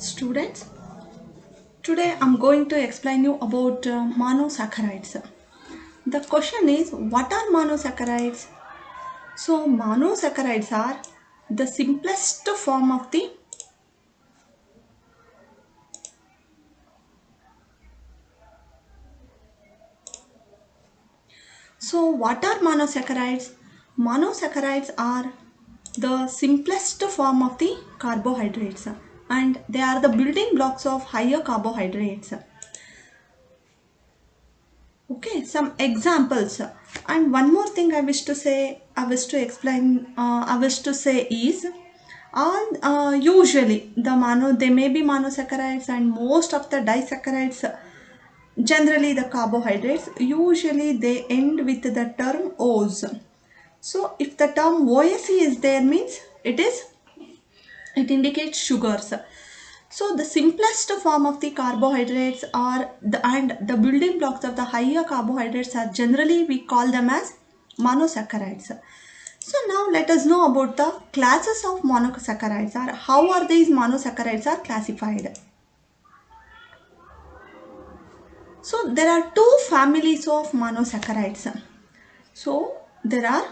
Students, today I'm going to explain you about monosaccharides. The question is, what are monosaccharides? So monosaccharides are the simplest form of the So what are monosaccharides? Monosaccharides are the simplest form of the carbohydrates, and they are the building blocks of higher carbohydrates. Okay, some examples. And one more thing I wish to explain, I wish to say is, all usually they may be monosaccharides, and most of the disaccharides, generally the carbohydrates, usually they end with the term O's. So if the term OSE is there, means it indicates sugars. So the simplest form of the carbohydrates are the building blocks of the higher carbohydrates are generally we call them as monosaccharides. So now let us know about the classes of monosaccharides, or how are these monosaccharides are classified. So there are two families of monosaccharides. So there are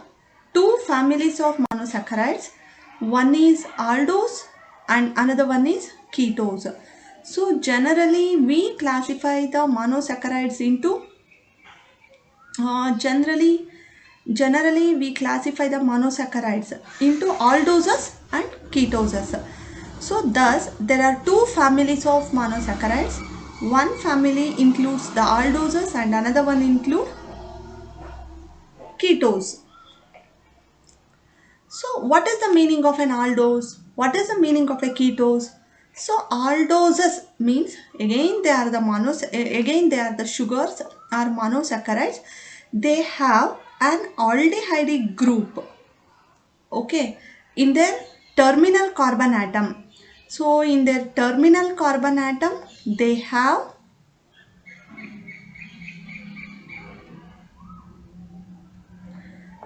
two families of monosaccharides. One is aldose and another one is ketose. So generally we classify the monosaccharides into generally we classify the monosaccharides into aldoses and ketoses. So thus there are two families of monosaccharides. One family includes the aldoses and another one include ketose. So what is the meaning of an aldose? What is the meaning of a ketose? So aldoses means again they are the sugars or monosaccharides. They have an aldehyde group, okay, in their terminal carbon atom. So in their terminal carbon atom they have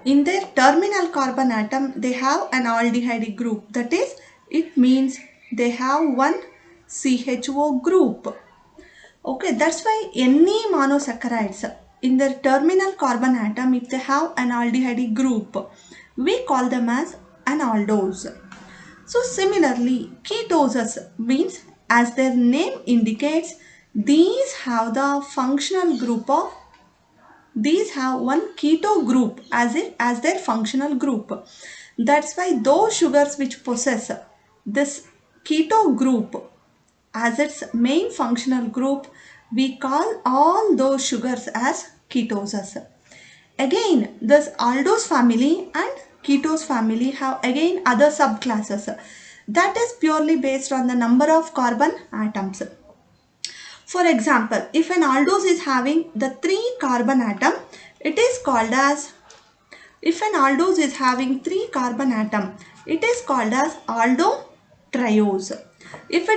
In their terminal carbon atom, they have an aldehyde group. That is, it means they have one CHO group. Okay, that's why any monosaccharides in their terminal carbon atom, if they have an aldehyde group, we call them as an aldose. So similarly, ketoses means, as their name indicates, these have the functional group of these have one keto group as their functional group. That's why those sugars which possess this keto group as its main functional group, we call all those sugars as ketoses. Again, this aldose family and ketose family have again other subclasses that is purely based on the number of carbon atoms. For example, if an aldose is having the 3 carbon atom, it is called as if an aldose is having 3 carbon atom, it is called as aldotriose. If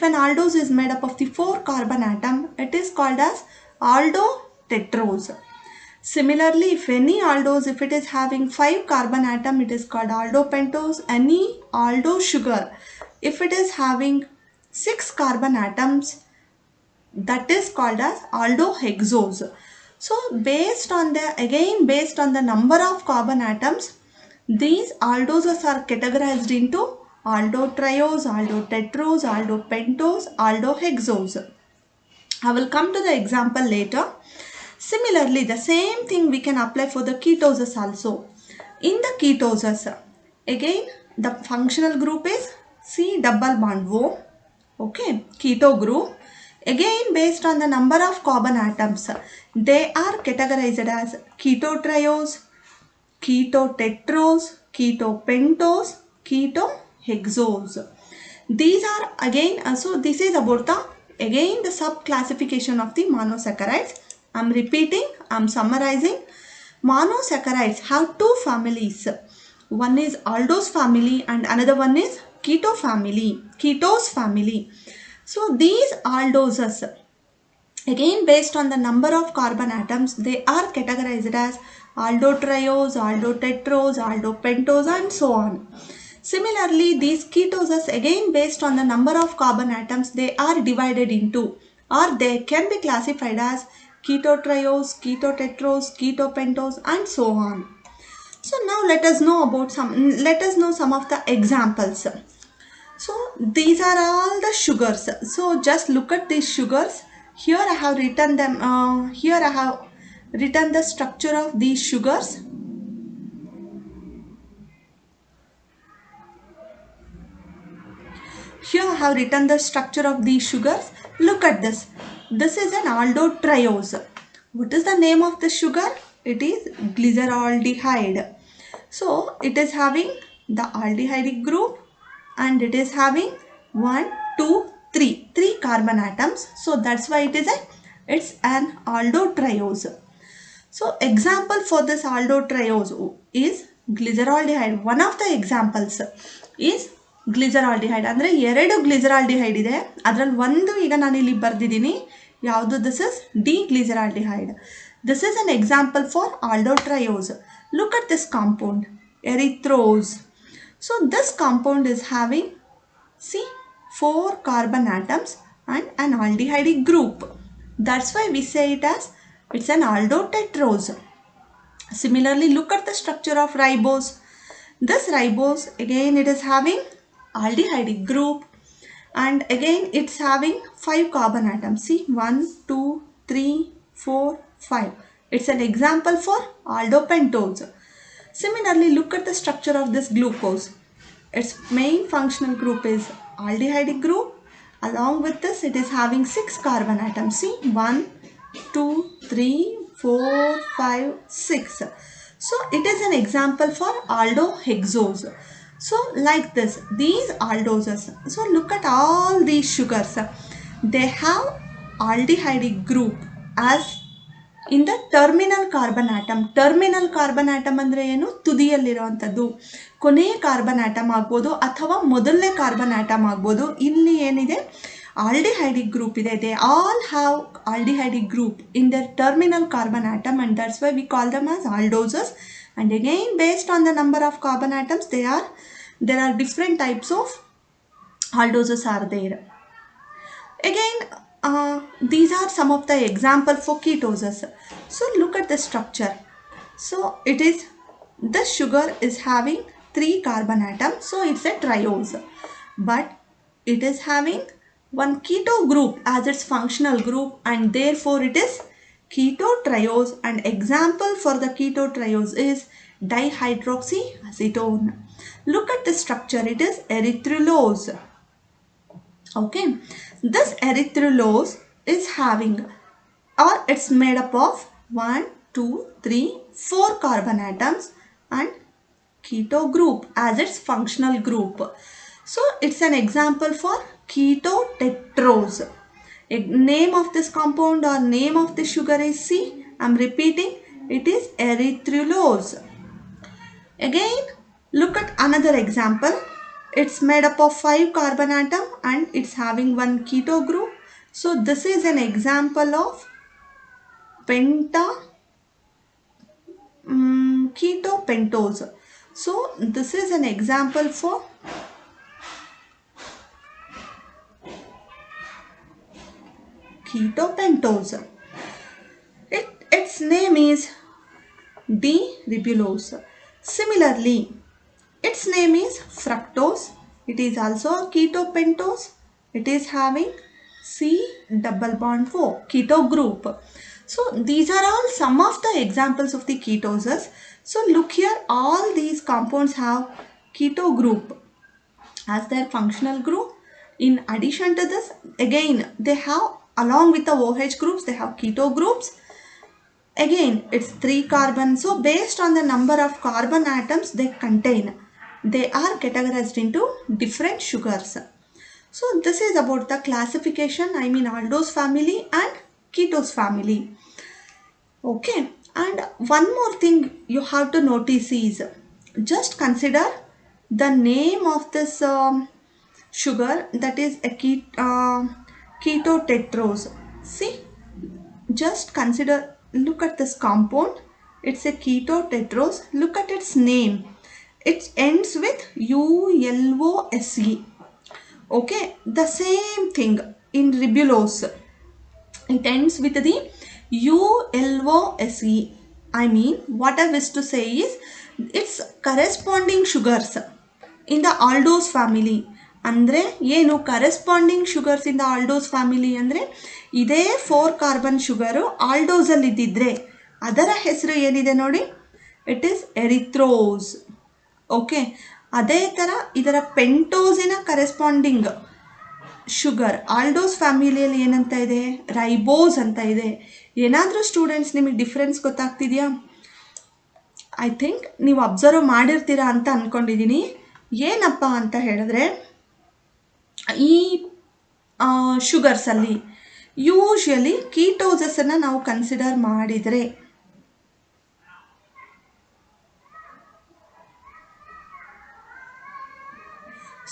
an aldose is made up of the 4 carbon atom, it is called as aldotetrose. Similarly, if any aldose, if it is having 5 carbon atom, it is called aldopentose. Any aldose sugar, if it is having 6 carbon atoms, that is called as aldohexose. So based on the number of carbon atoms, these aldoses are categorized into aldotriose, aldotetrose, aldopentose, aldohexose. I will come to the example later. Similarly, the same thing we can apply for the ketoses also. In the ketoses, again the functional group is C double bond O. Okay, keto group. Again, based on the number of carbon atoms, they are categorized as ketotriose, ketotetrose, ketopentose, ketohexose. These are again, so this is about the sub classification of the monosaccharides. I'm repeating, I'm summarizing. Monosaccharides have two families. One is aldose family and another one is ketose family. So these aldoses, again based on the number of carbon atoms, they are categorized as aldotriose, aldotetrose, aldopentose and so on. Similarly, these ketoses, again based on the number of carbon atoms, they are divided into, or they can be classified as ketotriose, ketotetrose, ketopentos, and so on. So now let us know some of the examples. So these are all the sugars. So just look at these sugars. Here I have written them. Here I have written the structure of these sugars. Here I have written the structure of these sugars. Look at this. This is an aldotriose. What is the name of the sugar? It is glyceraldehyde. So it is having the aldehydic group and it is having 1, 2, 3 carbon atoms. So that's why it's an aldotriose. So example for this aldotriose is glyceraldehyde. One of the examples is glyceraldehyde. ಅಂದರೆ ಎರಡು glyceraldehyde ಇದೆ. ಅದರಲ್ಲಿ ಒಂದು ಈಗ ನಾನು ಇಲ್ಲಿ ಬರೆದಿದ್ದೀನಿ. ಯಾವುದು? This is D-glyceraldehyde. This is an example for aldotriose. Look at this compound, erythrose. So this compound is having, see, 4 carbon atoms and an aldehydic group. That's why we say it as it's an aldotetrose. Similarly, look at the structure of ribose. This ribose, again it is having aldehydic group and again it's having 5 carbon atoms. See, 1, 2, 3, 4, 5. It's an example for aldopentose. Similarly, look at the structure of this glucose. Its main functional group is aldehydic group. Along with this, it is having 6 carbon atoms. See, 1, 2, 3, 4, 5, 6. So it is an example for aldohexose. So like this, these aldoses. So look at all these sugars. They have aldehydic group as in the terminal carbon atom. Terminal carbon atom ಅಂದ್ರೆ ಏನು? ತುದಿಯಲ್ಲಿರುವಂಥದ್ದು. ಕೊನೆಯ carbon atom ಆಗ್ಬೋದು ಅಥವಾ ಮೊದಲನೇ carbon atom ಆಗ್ಬೋದು. ಇಲ್ಲಿ ಏನಿದೆ? aldehydic group ಇದೆ. They all have aldehydic group in their terminal carbon atom and that's why we call them as aldoses. And again, based on the number of carbon atoms, there are different types of aldoses are there. Again, these are some of the example for ketoses. So look at the structure. So it is, the sugar is having 3 carbon atoms. So it's a triose. But it is having one keto group as its functional group and therefore it is ketotriose. And example for the ketotriose is dihydroxyacetone. Look at the structure. It is erythrulose. Okay. This erythrulose is having, or it's made up of 1, 2, 3, 4 carbon atoms and keto group as its functional group. So it's an example for ketotetrose. Name of this compound or name of the sugar is C. I'm repeating, it is erythrulose. Again, look at another example. It's made up of 5 carbon atom and it's having one keto group. So this is an example of ketopentose. So this is an example for ketopentose. Its name is D-ribulose. Similarly, its name is fructose. It is also a ketopentose. It is having C double bond O, keto group. So these are all some of the examples of the ketoses. So look here, all these compounds have keto group as their functional group. In addition to this, again they have, along with the OH groups, they have keto groups. Again, it's 3 carbon. So based on the number of carbon atoms they contain, they are categorized into different sugars. So this is about the classification, aldose family and ketose family. Okay, and one more thing you have to notice is, just consider the name of this sugar, that is a ketotetrose. See, just consider, look at this compound, it's a ketotetrose. Look at its name. it ends with ULOSE. Okay, the same thing in ribulose. It ends with the ULOSE. I mean, what I wish to say is its corresponding sugars in the aldose family. ಅಂದರೆ ಏನು corresponding sugars in the aldose family ಅಂದರೆ ಇದೇ 4 carbon sugar ಆಲ್ಡೋಸಲ್ಲಿ ಇದ್ದಿದ್ರೆ ಅದರ ಹೆಸರು ಏನಿದೆ ನೋಡಿ, it is ಎರಿಥ್ರೋಸ್. Okay, ಅದೇ ಥರ ಇದರ ಪೆಂಟೋಸಿನ ಕರೆಸ್ಪಾಂಡಿಂಗ್ ಶುಗರ್ ಆಲ್ಡೋಸ್ ಫ್ಯಾಮಿಲಿಯಲ್ಲಿ ಏನಂತ ಇದೆ, ರೈಬೋಸ್ ಅಂತ ಇದೆ. ಏನಾದರೂ ಸ್ಟೂಡೆಂಟ್ಸ್ ನಿಮಗೆ ಡಿಫ್ರೆನ್ಸ್ ಗೊತ್ತಾಗ್ತಿದೆಯಾ? ಐ ಥಿಂಕ್ ನೀವು ಅಬ್ಸರ್ವ್ ಮಾಡಿರ್ತೀರಾ ಅಂತ ಅಂದ್ಕೊಂಡಿದ್ದೀನಿ. ಏನಪ್ಪ ಅಂತ ಹೇಳಿದ್ರೆ, ಈ ಶುಗರ್ಸಲ್ಲಿ ಯೂಶ್ವಲಿ ಕೀಟೋಸಸನ್ನು ನಾವು ಕನ್ಸಿಡರ್ ಮಾಡಿದರೆ,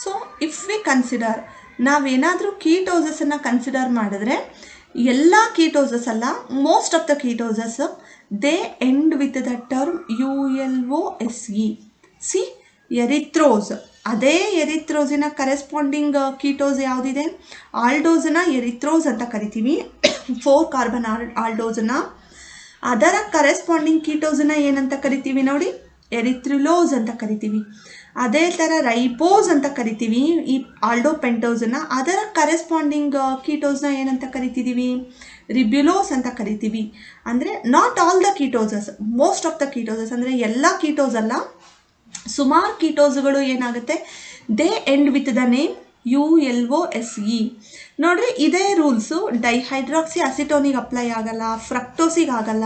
ಸೊ ಇಫ್ ವಿ ಕನ್ಸಿಡರ್, ನಾವೇನಾದರೂ ಕೀಟೋಸಸನ್ನು ಕನ್ಸಿಡರ್ ಮಾಡಿದ್ರೆ, ಎಲ್ಲ ಕೀಟೋಸಸ್ ಅಲ್ಲ, most of the ketoses they end with the term ULOSE. See, erythrose, ಅದೇ ಎರಿಥ್ರೋಸಿನ ಕರೆಸ್ಪಾಂಡಿಂಗ್ ಕೀಟೋಸ್ ಯಾವುದಿದೆ, ಆಲ್ಡೋಸನ್ನ ಎರಿಥ್ರೋಸ್ ಅಂತ ಕರಿತೀವಿ, 4 ಕಾರ್ಬನ್ ಆಲ್ಡೋಸನ್ನ. ಅದರ ಕರೆಸ್ಪಾಂಡಿಂಗ್ ಕೀಟೋಸನ್ನ ಏನಂತ ಕರಿತೀವಿ ನೋಡಿ, ಎರಿಥ್ರಿಲೋಸ್ ಅಂತ ಕರಿತೀವಿ. ಅದೇ ಥರ ರೈಬೋಸ್ ಅಂತ ಕರಿತೀವಿ ಈ ಆಲ್ಡೋ ಪೆಂಟೋಸನ್ನ. ಅದರ ಕರೆಸ್ಪಾಂಡಿಂಗ್ ಕೀಟೋಸ್ನ ಏನಂತ ಕರಿತಿದ್ದೀವಿ, ರಿಬ್ಯುಲೋಸ್ ಅಂತ ಕರಿತೀವಿ. ಅಂದರೆ not all the ketoses, most of the ketoses, ಅಂದರೆ ಎಲ್ಲ ಕೀಟೋಸ್ ಅಲ್ಲ, ಸುಮಾರು ಕೀಟೋಸ್ಗಳು ಏನಾಗುತ್ತೆ, they end with the name ULOSE. ನೋಡ್ರಿ, ಇದೇ ರೂಲ್ಸು ಡೈಹೈಡ್ರಾಕ್ಸಿ ಅಸಿಟೋನಿಗೆ ಅಪ್ಲೈ ಆಗಲ್ಲ, ಫ್ರಕ್ಟೋಸಿಗೆ ಆಗಲ್ಲ.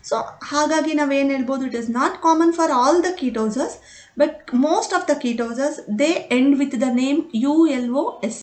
ಸೊ ಹಾಗಾಗಿ ನಾವೇನು ಹೇಳ್ಬೋದು, it is not common for all the ketoses, but most of the ketoses they end with the name ULOSE.